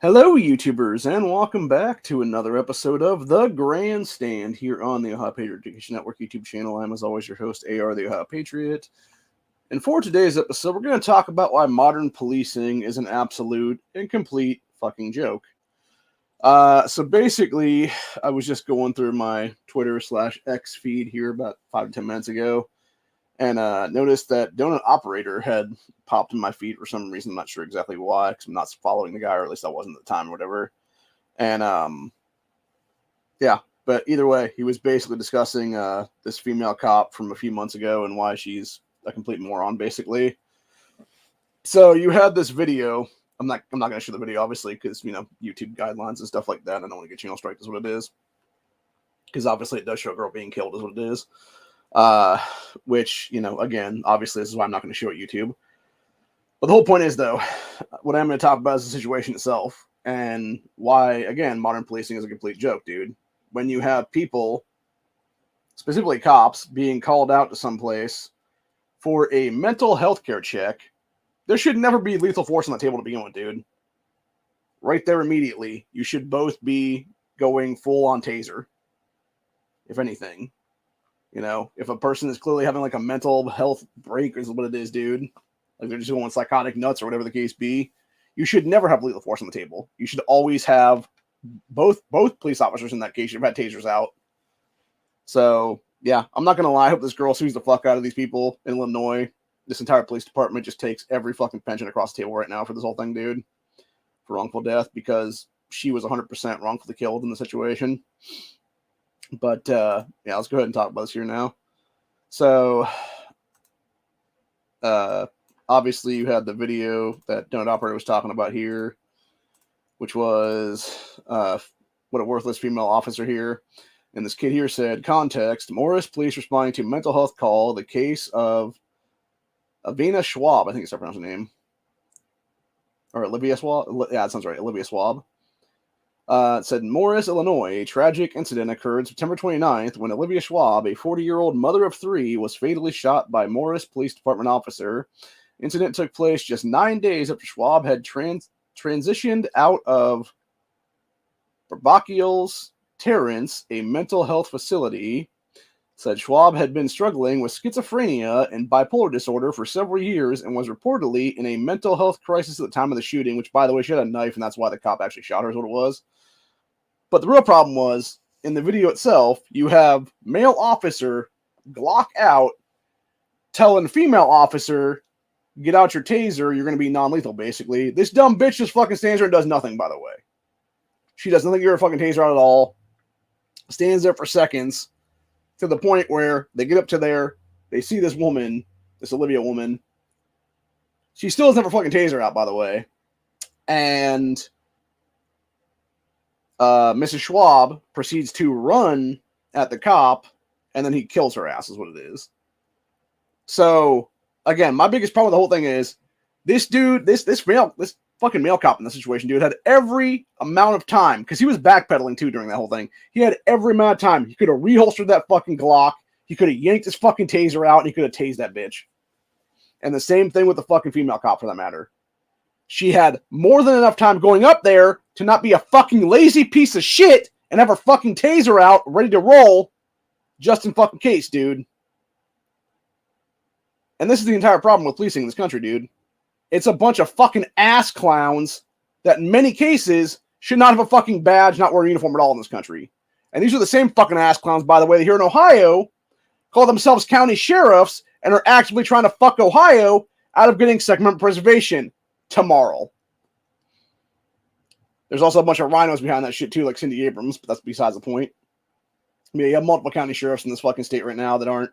Hello, YouTubers, and welcome back to another episode of The Grandstand here on the Ohio Patriot Education Network YouTube channel. I'm, as always, your host, AR, the Ohio Patriot. And for today's episode, we're going to talk about why modern policing is an absolute and complete fucking joke. So basically, I was just going through my Twitter/X feed here about 5 to 10 minutes ago, and noticed that Donut Operator had popped in my feed for some reason. I'm not sure exactly why, because I'm not following the guy, or at least I wasn't at the time or whatever. And yeah, but either way, he was basically discussing this female cop from a few months ago and why she's a complete moron, basically. So you had this video. I'm not going to show the video, obviously, because YouTube guidelines and stuff like that. I don't want to get channel striked, is what it is. Because obviously it does show a girl being killed, is what it is. Which, again, obviously this is why I'm not going to show it YouTube. But the whole point is, though, what I'm going to talk about is the situation itself and why, again, modern policing is a complete joke, dude. When you have people, specifically cops, being called out to someplace for a mental health care check, there should never be lethal force on the table to begin with, dude. Right there immediately, you should both be going full on taser, if anything. If a person is clearly having like a mental health break is what it is, dude. Like they're just going psychotic nuts or whatever the case be. You should never have lethal force on the table. You should always have both police officers in that case should have had tasers out. So yeah, I'm not gonna lie. I hope this girl sues the fuck out of these people in Illinois. This entire police department just takes every fucking pension across the table right now for this whole thing, dude, for wrongful death, because she was 100% wrongfully killed in the situation. But yeah, let's go ahead and talk about this here now. So obviously you had the video that Donut Operator was talking about here, which was what a worthless female officer here. And this kid here said, context, Morris police responding to mental health call, the case of Avina Schwab, I think it's how I pronounce her name. Or Olivia Schwab? Yeah, that sounds right, Olivia Schwab. It said, Morris, Illinois, a tragic incident occurred September 29th when Olivia Schwab, a 40-year-old mother of three, was fatally shot by Morris Police Department officer. Incident took place just 9 days after Schwab had transitioned out of Barbachiel's Terrence, a mental health facility. Said Schwab had been struggling with schizophrenia and bipolar disorder for several years and was reportedly in a mental health crisis at the time of the shooting, which, by the way, she had a knife, and that's why the cop actually shot her, is what it was. But the real problem was, in the video itself, you have male officer Glock out telling female officer, get out your taser, you're going to be non-lethal, basically. This dumb bitch just fucking stands there and does nothing, by the way. She does nothing to get her fucking taser out at all. Stands there for seconds, to the point where they get up to there, they see this woman, this Olivia woman. She still doesn't have her fucking taser out, by the way. And Mrs. Schwab proceeds to run at the cop, and then he kills her ass, is what it is. So, again, my biggest problem with the whole thing is, this dude, this fucking male cop in this situation, dude, had every amount of time, because he was backpedaling too during that whole thing. He had every amount of time. He could have reholstered that fucking Glock. He could have yanked his fucking taser out, and he could have tased that bitch. And the same thing with the fucking female cop, for that matter. She had more than enough time going up there to not be a fucking lazy piece of shit and have her fucking taser out, ready to roll, just in fucking case, dude. And this is the entire problem with policing in this country, dude. It's a bunch of fucking ass clowns that in many cases should not have a fucking badge, not wear a uniform at all in this country. And these are the same fucking ass clowns, by the way, that here in Ohio call themselves county sheriffs and are actively trying to fuck Ohio out of getting Second Amendment preservation tomorrow. There's also a bunch of rhinos behind that shit too, like Cindy Abrams, but that's besides the point. I mean, you have multiple county sheriffs in this fucking state right now that aren't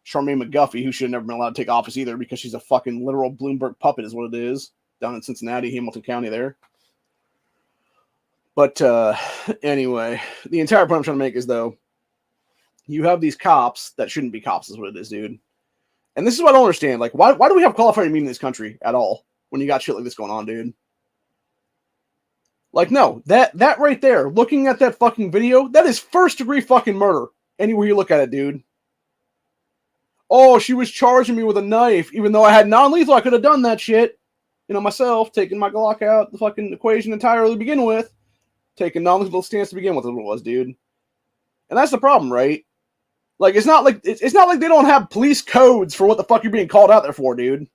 Charmaine McGuffey, who should have never been allowed to take office either, because she's a fucking literal Bloomberg puppet, is what it is, down in Cincinnati, Hamilton County there. But anyway, the entire point I'm trying to make is, though, you have these cops that shouldn't be cops, is what it is, dude. And this is what I don't understand. Like, why do we have qualified immunity in this country at all when you got shit like this going on, dude? Like, no, that right there, looking at that fucking video, that is first-degree fucking murder. Anywhere you look at it, dude. Oh, she was charging me with a knife. Even though I had non-lethal, I could have done that shit. myself taking my Glock out the fucking equation entirely to begin with, taking non-lethal stance to begin with, what it was, dude. And that's the problem, right? Like, it's not like they don't have police codes for what the fuck you're being called out there for, dude.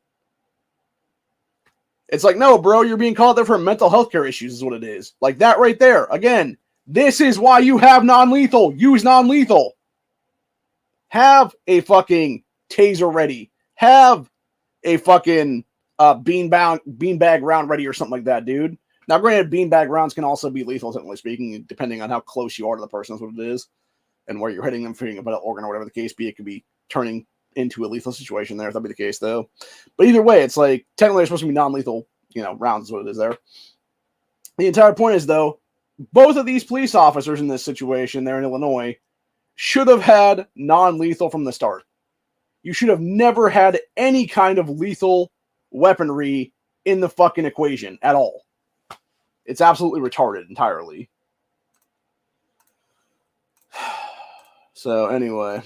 It's like, no, bro, you're being called out there for mental health care issues is what it is. Like that right there. Again, this is why you have non-lethal. Use non-lethal. Have a fucking taser ready. Have a fucking beanbag round ready or something like that, dude. Now, granted, beanbag rounds can also be lethal, technically speaking, depending on how close you are to the person. That's what it is, and where you're hitting them, hitting a vital organ or whatever the case be. It could be turning into a lethal situation there, if that be the case, though. But either way, it's like technically it's supposed to be non-lethal, rounds is what it is there. The entire point is, though, both of these police officers in this situation there in Illinois should have had non-lethal from the start. You should have never had any kind of lethal weaponry in the fucking equation at all. It's absolutely retarded entirely. So anyway.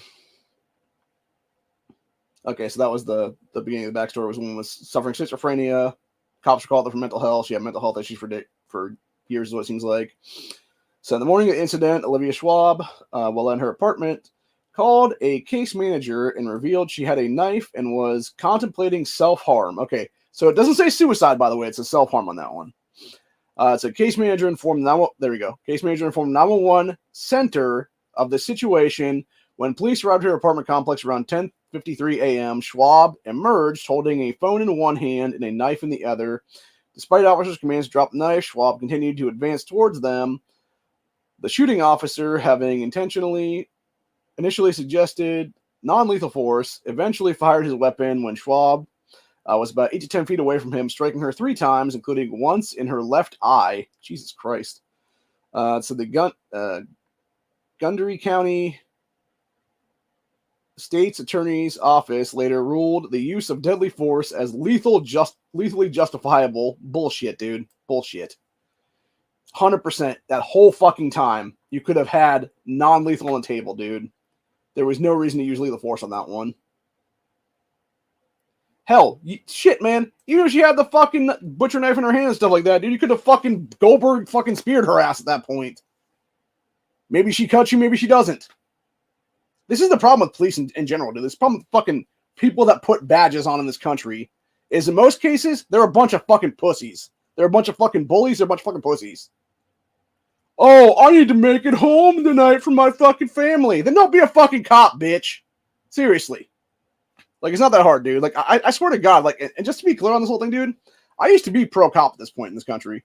Okay, so that was the beginning of the backstory. Was woman was suffering schizophrenia. Cops were called there for mental health. She had mental health issues for years, is what it seems like. So in the morning of the incident, Olivia Schwab, while in her apartment, called a case manager and revealed she had a knife and was contemplating self-harm. Okay, so it doesn't say suicide, by the way. It says self-harm on that one. So case manager informed Case manager informed 911 center of the situation. When police arrived at her apartment complex around 10:53 a.m., Schwab emerged holding a phone in one hand and a knife in the other. Despite officers' commands to drop the knife, Schwab continued to advance towards them. The shooting officer, having initially suggested non-lethal force, eventually fired his weapon when Schwab was about 8 to 10 feet away from him, striking her 3 times, including once in her left eye. Jesus Christ. So the Gundry County State's Attorney's Office later ruled the use of deadly force as lethally justifiable. Bullshit, dude. Bullshit. 100%. That whole fucking time, you could have had non-lethal on the table, dude. There was no reason to use lethal force on that one. Hell, shit, man. Even if she had the fucking butcher knife in her hand and stuff like that, dude, you could have fucking Goldberg fucking speared her ass at that point. Maybe she cuts you, maybe she doesn't. This is the problem with police in general, dude. This problem with fucking people that put badges on in this country is in most cases, they're a bunch of fucking pussies. They're a bunch of fucking bullies. They're a bunch of fucking pussies. Oh, I need to make it home tonight for my fucking family. Then don't be a fucking cop, bitch. Seriously. Like, it's not that hard, dude. Like, I swear to God, like, and just to be clear on this whole thing, dude, I used to be pro-cop at this point in this country.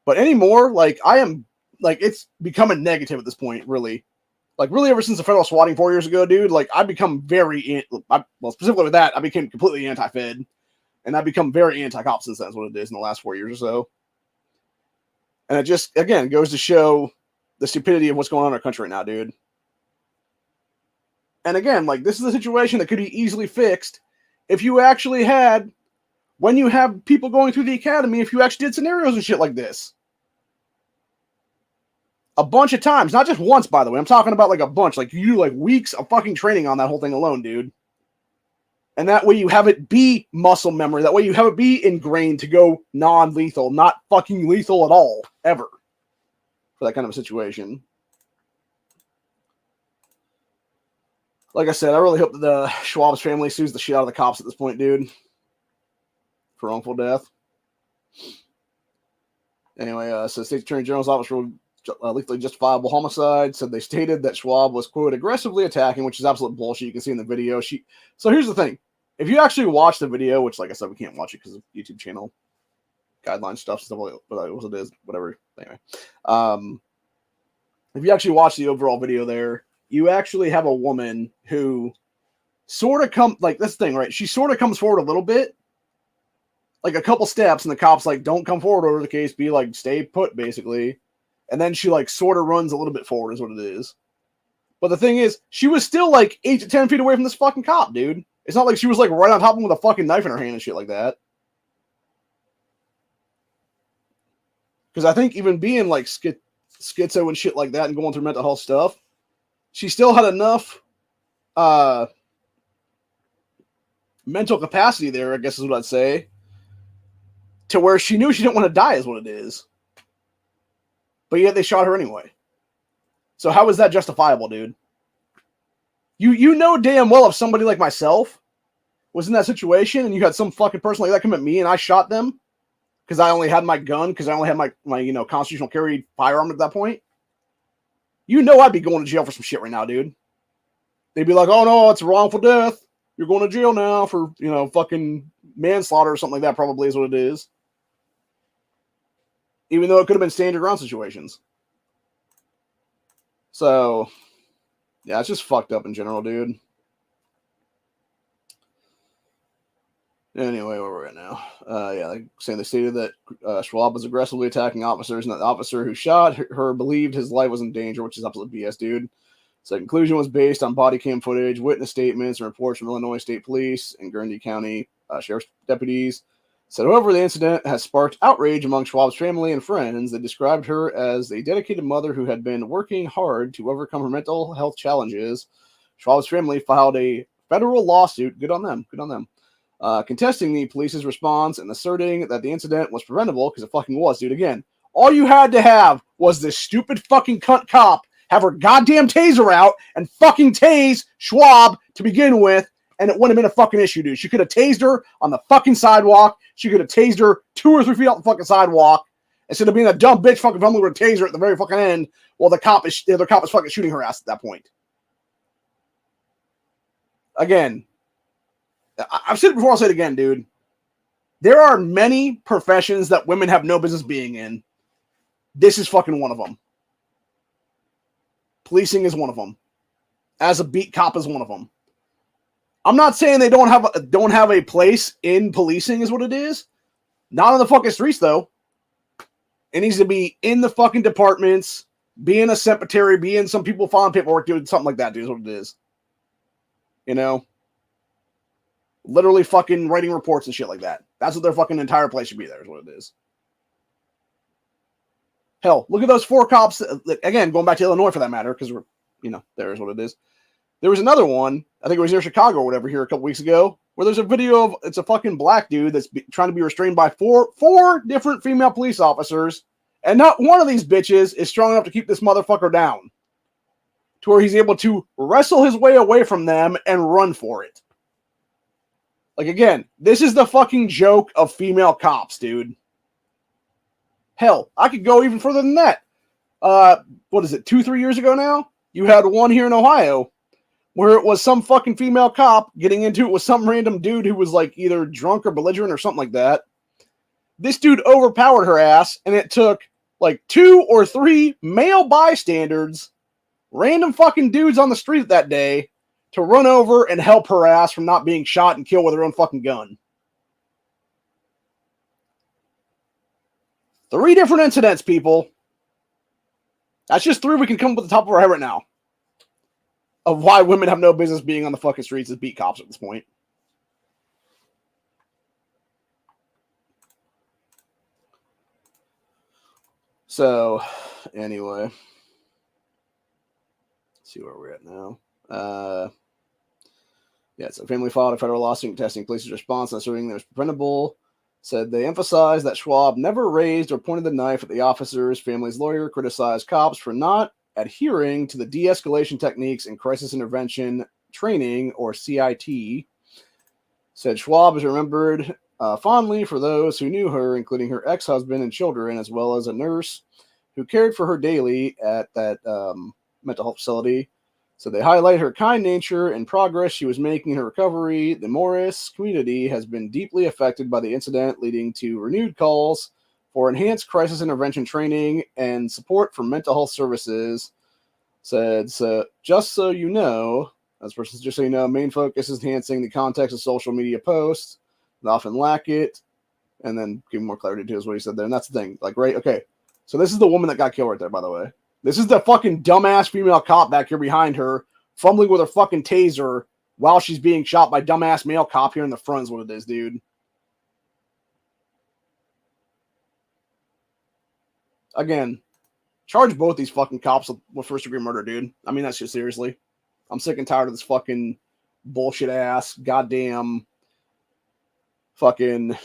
But anymore, like, I am, like, it's becoming negative at this point, really. Like, really ever since the federal swatting 4 years ago, dude, like, I've become specifically with that, I became completely anti-Fed. And I've become very anti-cop since that's what it is in the last 4 years or so. And it just, again, goes to show the stupidity of what's going on in our country right now, dude. And again, like, this is a situation that could be easily fixed if you actually had, when you have people going through the academy, if you actually did scenarios and shit like this. A bunch of times, not just once, by the way. I'm talking about, like, a bunch. Like, you do, like, weeks of fucking training on that whole thing alone, dude. And that way you have it be muscle memory. That way you have it be ingrained to go non-lethal, not fucking lethal at all, ever. For that kind of a situation. Like I said, I really hope that the Schwab's family sues the shit out of the cops at this point, dude. For wrongful death. Anyway, so State Attorney General's office ruled lethally justifiable homicide. Said they stated that Schwab was, quote, aggressively attacking, which is absolute bullshit. You can see in the video. So here's the thing. If you actually watch the video, which, like I said, we can't watch it because of YouTube channel guideline stuff, what it is, whatever. Anyway, if you actually watch the overall video there, you actually have a woman who sort of that's the thing, right? She sort of comes forward a little bit, like a couple steps, and the cop's like, don't come forward over the case, be like, stay put, basically. And then she, like, sort of runs a little bit forward is what it is. But the thing is, she was still, like, 8 to 10 feet away from this fucking cop, dude. It's not like she was, like, right on top of him with a fucking knife in her hand and shit like that. Because I think even being, like, schizo and shit like that and going through mental health stuff, she still had enough mental capacity there, I guess is what I'd say, to where she knew she didn't want to die is what it is. But yet they shot her anyway. So how is that justifiable, dude? You know damn well if somebody like myself was in that situation and you had some fucking person like that come at me and I shot them because I only had my gun, because I only had my constitutional carry firearm at that point, you know I'd be going to jail for some shit right now, dude. They'd be like, oh no, it's a wrongful death. You're going to jail now for, fucking manslaughter or something like that, probably is what it is. Even though it could have been stand your ground situations. So, yeah, it's just fucked up in general, dude. Anyway, where we're at now. Like saying they stated that Schwab was aggressively attacking officers, and that the officer who shot her believed his life was in danger, which is absolute BS, dude. So the conclusion was based on body cam footage, witness statements, and reports from Illinois State Police and Guernsey County Sheriff's deputies. Said, however, the incident has sparked outrage among Schwab's family and friends. They described her as a dedicated mother who had been working hard to overcome her mental health challenges. Schwab's family filed a federal lawsuit. Good on them. Good on them. Contesting the police's response and asserting that the incident was preventable, because it fucking was, dude. Again, all you had to have was this stupid fucking cunt cop have her goddamn taser out and fucking tase Schwab to begin with, and it wouldn't have been a fucking issue, dude. She could have tased her on the fucking sidewalk. She could have tased her 2 or 3 feet off the fucking sidewalk instead of being a dumb bitch fucking fumbling with a taser at the very fucking end while the other cop is fucking shooting her ass at that point. Again, I've said it before, I'll say it again, dude. There are many professions that women have no business being in. This is fucking one of them. Policing is one of them. As a beat cop is one of them. I'm not saying they don't have a place in policing is what it is. Not on the fucking streets, though. It needs to be in the fucking departments, being a secretary, being some people filing paperwork, doing something like that, dude, is what it is. Literally fucking writing reports and shit like that. That's what their fucking entire place should be there, is what it is. Hell, look at those 4 cops. Again, going back to Illinois for that matter, because we're, there is what it is. There was another one, I think it was near Chicago or whatever here a couple weeks ago, where there's a video of, it's a fucking black dude that's trying to be restrained by four different female police officers, and not one of these bitches is strong enough to keep this motherfucker down. To where he's able to wrestle his way away from them and run for it. Like, again, this is the fucking joke of female cops, dude. Hell, I could go even further than that. What is it, 2-3 years ago now? You had one here in Ohio where it was some fucking female cop getting into it with some random dude who was like either drunk or belligerent or something like that. This dude overpowered her ass, and it took like 2 or 3 male bystanders, random fucking dudes on the street that day, to run over and help her ass from not being shot and killed with her own fucking gun. 3 different incidents, people. That's just 3 we can come up with the top of our head right now. Of why women have no business being on the fucking streets as beat cops at this point. So, anyway. Let's see where we're at now. So family filed a federal lawsuit contesting police's response and asserting it was preventable. Said they emphasized that Schwab never raised or pointed the knife at the officers. Family's lawyer criticized cops for not adhering to the de-escalation techniques in crisis intervention training, or CIT. Said Schwab is remembered fondly for those who knew her, including her ex-husband and children, as well as a nurse who cared for her daily at that mental health facility. So they highlight her kind nature and progress she was making in her recovery. The Morris community has been deeply affected by the incident, leading to renewed calls for enhanced crisis intervention training and support for mental health services. Said, so just so you know, just so you know, main focus is enhancing the context of social media posts. They often lack it. And then give more clarity to what he said there. And that's the thing. Like, right? Okay. So this is the woman that got killed right there, by the way. This is the fucking dumbass female cop back here behind her, fumbling with her fucking taser while she's being shot by dumbass male cop here in the front is what it is, dude. Again, charge both these fucking cops with first-degree murder, dude. I mean, that's just seriously. I'm sick and tired of this fucking bullshit-ass, goddamn, fucking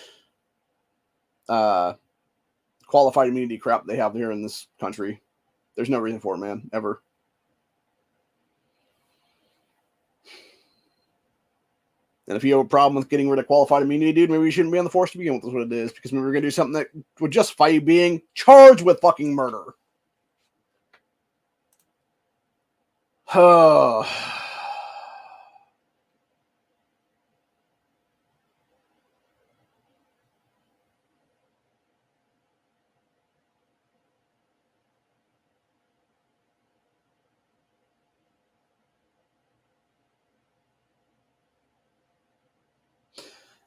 qualified immunity crap they have here in this country. There's no reason for it, man, ever. And if you have a problem with getting rid of qualified immunity, dude, maybe you shouldn't be on the force to begin with, is what it is. Because maybe we're going to do something that would justify you being charged with fucking murder.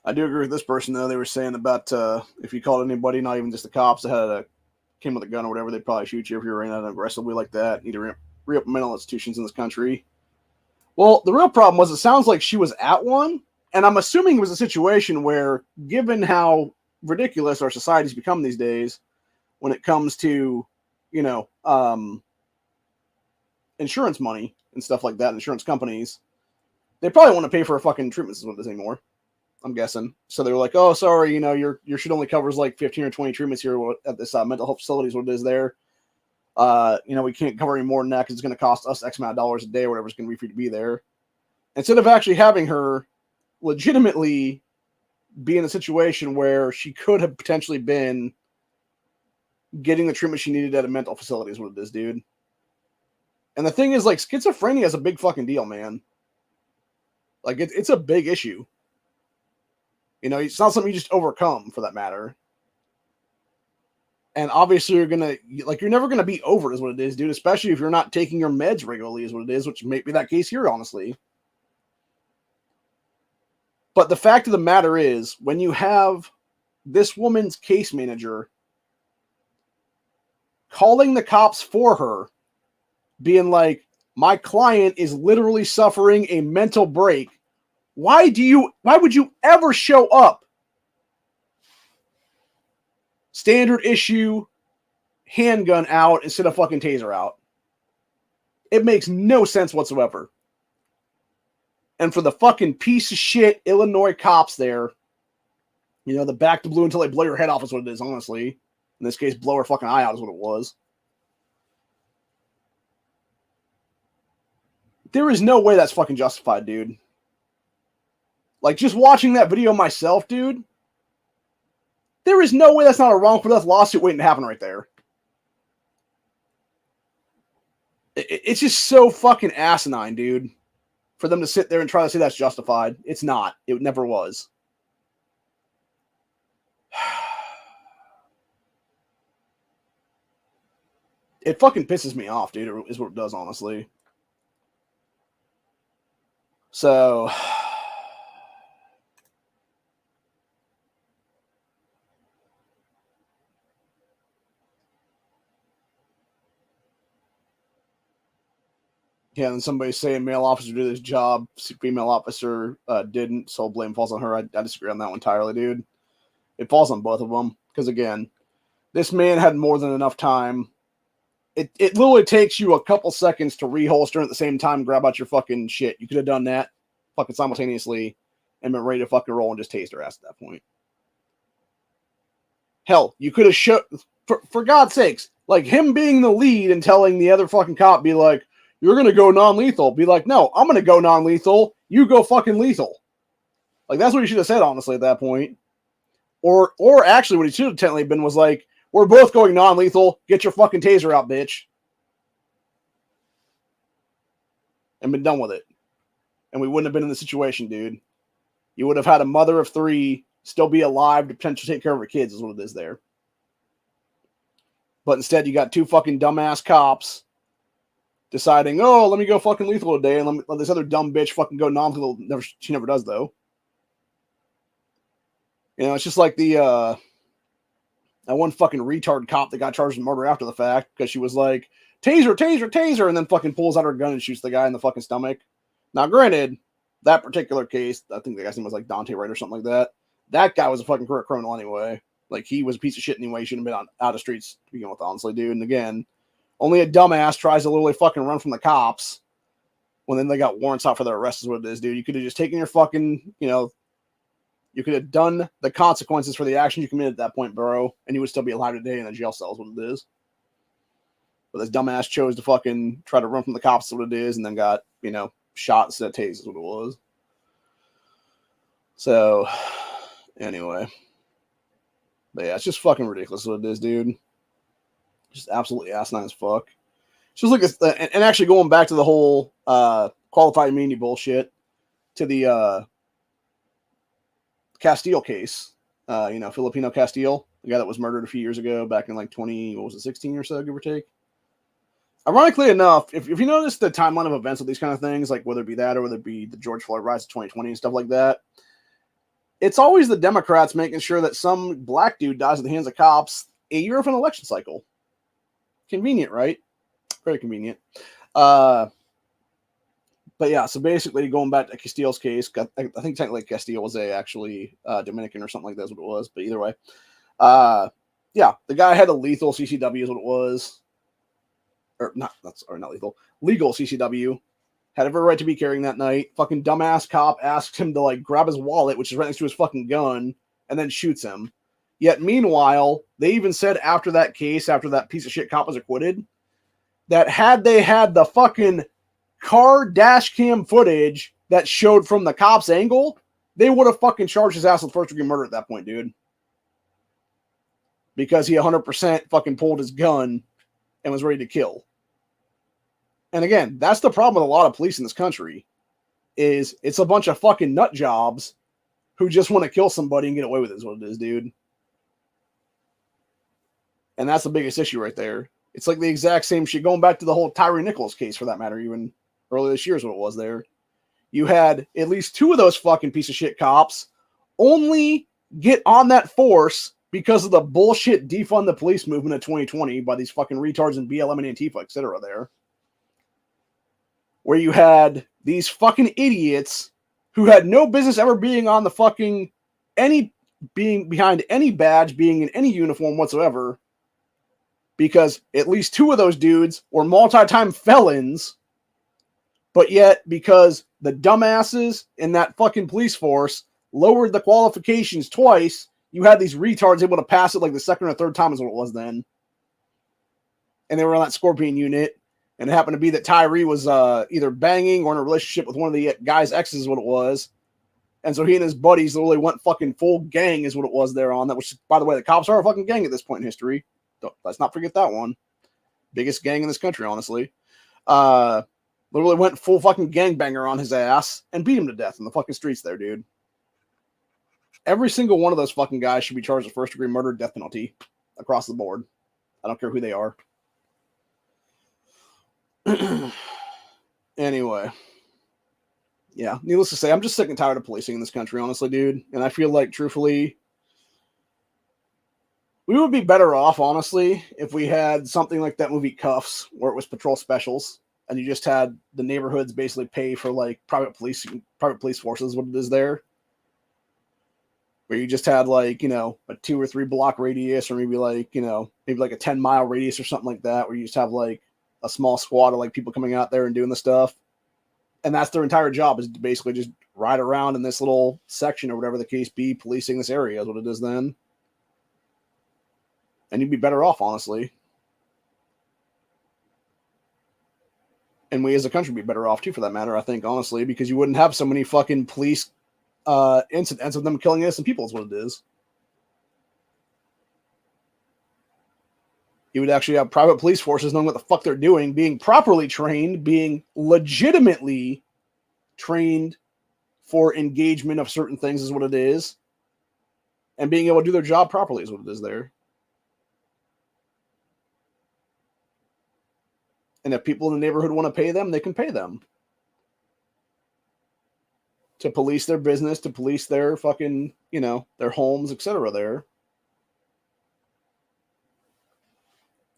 I do agree with this person, though. They were saying about if you called anybody, not even just the cops, that came with a gun or whatever, they'd probably shoot you if you were ran out aggressively like that. Need to re-up mental institutions in this country. Well, the real problem was it sounds like she was at one, and I'm assuming it was a situation where, given how ridiculous our society's become these days when it comes to, insurance money and stuff like that, insurance companies, they probably want to pay for a fucking treatment with this anymore. I'm guessing. So they were like, "Oh, sorry, your shit only covers like 15 or 20 treatments here at this mental health facility is what it is there. We can't cover any more than that because it's going to cost us X amount of dollars a day or whatever it's going to be for you to be there." Instead of actually having her legitimately be in a situation where she could have potentially been getting the treatment she needed at a mental facility is what it is, dude. And the thing is, like, schizophrenia is a big fucking deal, man. Like, it's a big issue. It's not something you just overcome, for that matter. And obviously, you're never gonna be over it, is what it is, dude. Especially if you're not taking your meds regularly, is what it is, which may be that case here, honestly. But the fact of the matter is, when you have this woman's case manager calling the cops for her, being like, "My client is literally suffering a mental break. Why would you ever show up? Standard issue handgun out instead of fucking taser out." It makes no sense whatsoever. And for the fucking piece of shit Illinois cops there, the back to blue until they blow your head off is what it is, honestly. In this case, blow her fucking eye out is what it was. There is no way that's fucking justified, dude. Like, just watching that video myself, dude, there is no way that's not a wrongful death lawsuit waiting to happen right there. It's just so fucking asinine, dude, for them to sit there and try to say that's justified. It's not. It never was. It fucking pisses me off, dude, is what it does, honestly. So, yeah, and somebody's saying male officer did his job, female officer didn't, so blame falls on her. I disagree on that one entirely, dude. It falls on both of them, because again, this man had more than enough time. It literally takes you a couple seconds to reholster at the same time, grab out your fucking shit. You could have done that fucking simultaneously and been ready to fucking roll and just taste her ass at that point. Hell, you could have showed, for God's sakes, like him being the lead and telling the other fucking cop, be like, "You're going to go non-lethal." Be like, "No, I'm going to go non-lethal. You go fucking lethal." Like, that's what he should have said, honestly, at that point. Or actually, what he should have technically been was like, "We're both going non-lethal. Get your fucking taser out, bitch." And been done with it. And we wouldn't have been in the situation, dude. You would have had a mother of 3 still be alive to potentially take care of her kids, is what it is there. But instead, you got 2 fucking dumbass cops deciding, "Oh, let me go fucking lethal today, and let this other dumb bitch fucking go non-lethal." She never does, though. It's just like that one fucking retard cop that got charged with murder after the fact because she was like, "Taser, taser, taser," and then fucking pulls out her gun and shoots the guy in the fucking stomach. Now, granted, that particular case, I think the guy's name was like Dante Wright or something like that. That guy was a fucking career criminal anyway. Like, he was a piece of shit anyway. He shouldn't have been out of streets to begin with, honestly, dude. And again, only a dumbass tries to literally fucking run from the cops when then they got warrants out for their arrest is what it is, dude. You could have just taken your fucking, your You could have done the consequences for the action you committed at that point, bro, and you would still be alive today in a jail cell is what it is. But this dumbass chose to fucking try to run from the cops is what it is, and then got, shot instead of tased is what it was. So, anyway. But yeah, it's just fucking ridiculous what it is, dude. Just absolutely asinine as fuck. Just look at, and actually going back to the whole qualified immunity bullshit, to the Castile case, Filipino Castile, the guy that was murdered a few years ago, back in like 16 or so, give or take. Ironically enough, if you notice the timeline of events with these kind of things, like whether it be that or whether it be the George Floyd riots of 2020 and stuff like that, it's always the Democrats making sure that some black dude dies at the hands of cops a year of an election cycle. Convenient, right? Very convenient. But yeah, so basically going back to Castile's case, I think technically Castile was actually Dominican or something like that is what it was, but either way. Yeah, the guy had a lethal CCW is what it was. Or not lethal. Legal CCW. Had every right to be carrying that night. Fucking dumbass cop asked him to like grab his wallet, which is right next to his fucking gun, and then shoots him. Yet meanwhile, they even said after that case, after that piece of shit cop was acquitted, that had they had the fucking car dash cam footage that showed from the cop's angle, they would have fucking charged his ass with first degree murder at that point, dude. Because he 100% fucking pulled his gun and was ready to kill. And again, that's the problem with a lot of police in this country, is it's a bunch of fucking nut jobs who just want to kill somebody and get away with it is what it is, dude. And that's the biggest issue right there. It's like the exact same shit, going back to the whole Tyree Nichols case for that matter, even earlier this year is what it was there. You had at least two of those fucking piece of shit cops only get on that force because of the bullshit defund the police movement of 2020 by these fucking retards in BLM and Antifa, etc. there. Where you had these fucking idiots who had no business ever being on the fucking being behind any badge, being in any uniform whatsoever, because at least two of those dudes were multi-time felons, but yet because the dumbasses in that fucking police force lowered the qualifications twice, you had these retards able to pass it like the second or third time is what it was then. And they were on that Scorpion unit. And it happened to be that Tyree was either banging or in a relationship with one of the guy's exes is what it was. And so he and his buddies literally went fucking full gang is what it was there on that, which, by the way, the cops are a fucking gang at this point in history. Let's not forget that one. Biggest gang in this country, honestly. Literally went full fucking gangbanger on his ass and beat him to death in the fucking streets there, dude. Every single one of those fucking guys should be charged with first degree murder, death penalty across the board. I don't care who they are. Anyway, yeah, needless to say, I'm just sick and tired of policing in this country, honestly, dude. And I feel like, truthfully, we would be better off, honestly, if we had something like that movie Cuffs, where it was patrol specials, and you just had the neighborhoods basically pay for like private police forces, what it is there. Where you just had like, a 2 or 3 block radius, or maybe like a 10-mile radius or something like that, where you just have like a small squad of like people coming out there and doing the stuff. And that's their entire job, is to basically just ride around in this little section or whatever the case be, policing this area is what it is then. And you'd be better off, honestly. And we as a country would be better off too, for that matter, I think, honestly, because you wouldn't have so many fucking police incidents of them killing innocent people is what it is. You would actually have private police forces knowing what the fuck they're doing, being properly trained, being legitimately trained for engagement of certain things is what it is, and being able to do their job properly is what it is there. And if people in the neighborhood want to pay them, they can pay them to police their business, to police their fucking, their homes, etc. there.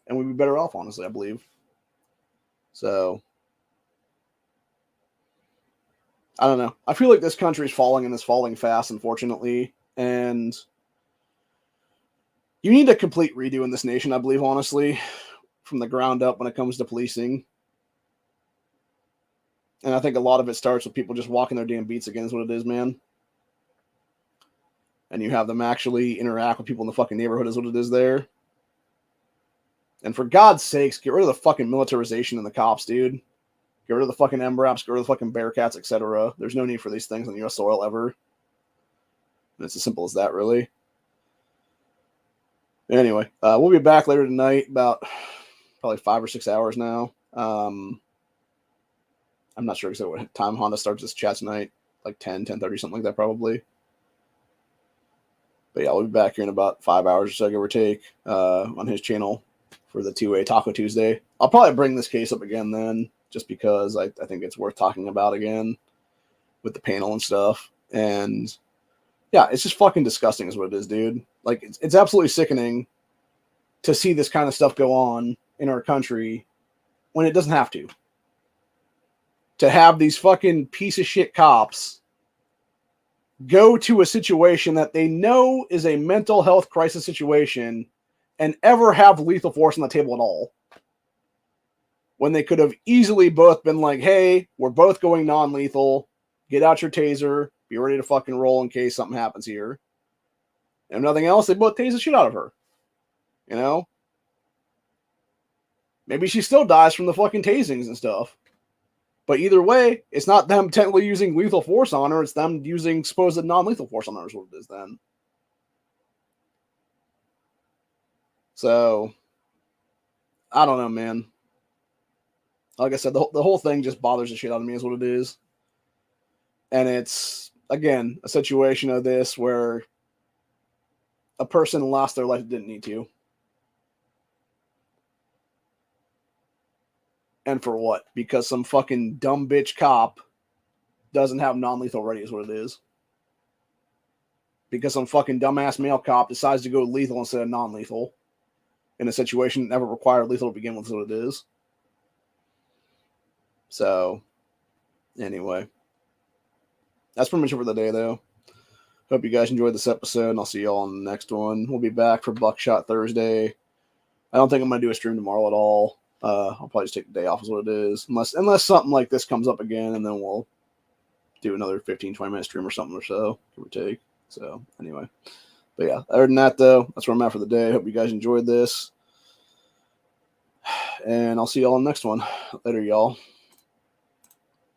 And we'd be better off, honestly, I believe. So, I don't know. I feel like this country is falling, and it's falling fast, unfortunately. And you need a complete redo in this nation, I believe, honestly, from the ground up when it comes to policing. And I think a lot of it starts with people just walking their damn beats again is what it is, man. and you have them actually interact with people in the fucking neighborhood is what it is there. And for God's sakes, get rid of the fucking militarization in the cops, dude. Get rid of the fucking MRAPs, get rid of the fucking Bearcats, etc. There's no need for these things on U.S. soil ever. And it's as simple as that, really. Anyway, we'll be back later tonight, about probably 5 or 6 hours now. I'm not sure exactly what time Honda starts this chat tonight, like 10:30, something like that, probably. But yeah, we'll be back here in about 5 hours or so, give or take, on his channel for the 2A Taco Tuesday. I'll probably bring this case up again then, just because I think it's worth talking about again with the panel and stuff. And yeah, it's just fucking disgusting is what it is, dude. Like, it's absolutely sickening to see this kind of stuff go on in our country when it doesn't have to. To have these fucking piece of shit cops go to a situation that they know is a mental health crisis situation and ever have lethal force on the table at all. When they could have easily both been like, hey, we're both going non-lethal. Get out your taser. Be ready to fucking roll in case something happens here. And if nothing else, they both tase the shit out of her. You know? Maybe she still dies from the fucking tasings and stuff. But either way, it's not them technically using lethal force on her. It's them using supposed non-lethal force on her is what it is then. So, I don't know, man. Like I said, the whole thing just bothers the shit out of me is what it is. And it's, again, a situation of this where a person lost their life that didn't need to. And for what? Because some fucking dumb bitch cop doesn't have non-lethal ready is what it is. Because some fucking dumbass male cop decides to go lethal instead of non-lethal in a situation that never required lethal to begin with is what it is. So, anyway. That's pretty much it for the day, though. Hope you guys enjoyed this episode, and I'll see you all on the next one. We'll be back for Buckshot Thursday. I don't think I'm going to do a stream tomorrow at all. I'll probably just take the day off is what it is. Unless something like this comes up again, and then we'll do another 15, 20-minute stream or something or so, give or take. So, anyway. But yeah, other than that, though, that's where I'm at for the day. Hope you guys enjoyed this. And I'll see y'all on the next one. Later, y'all.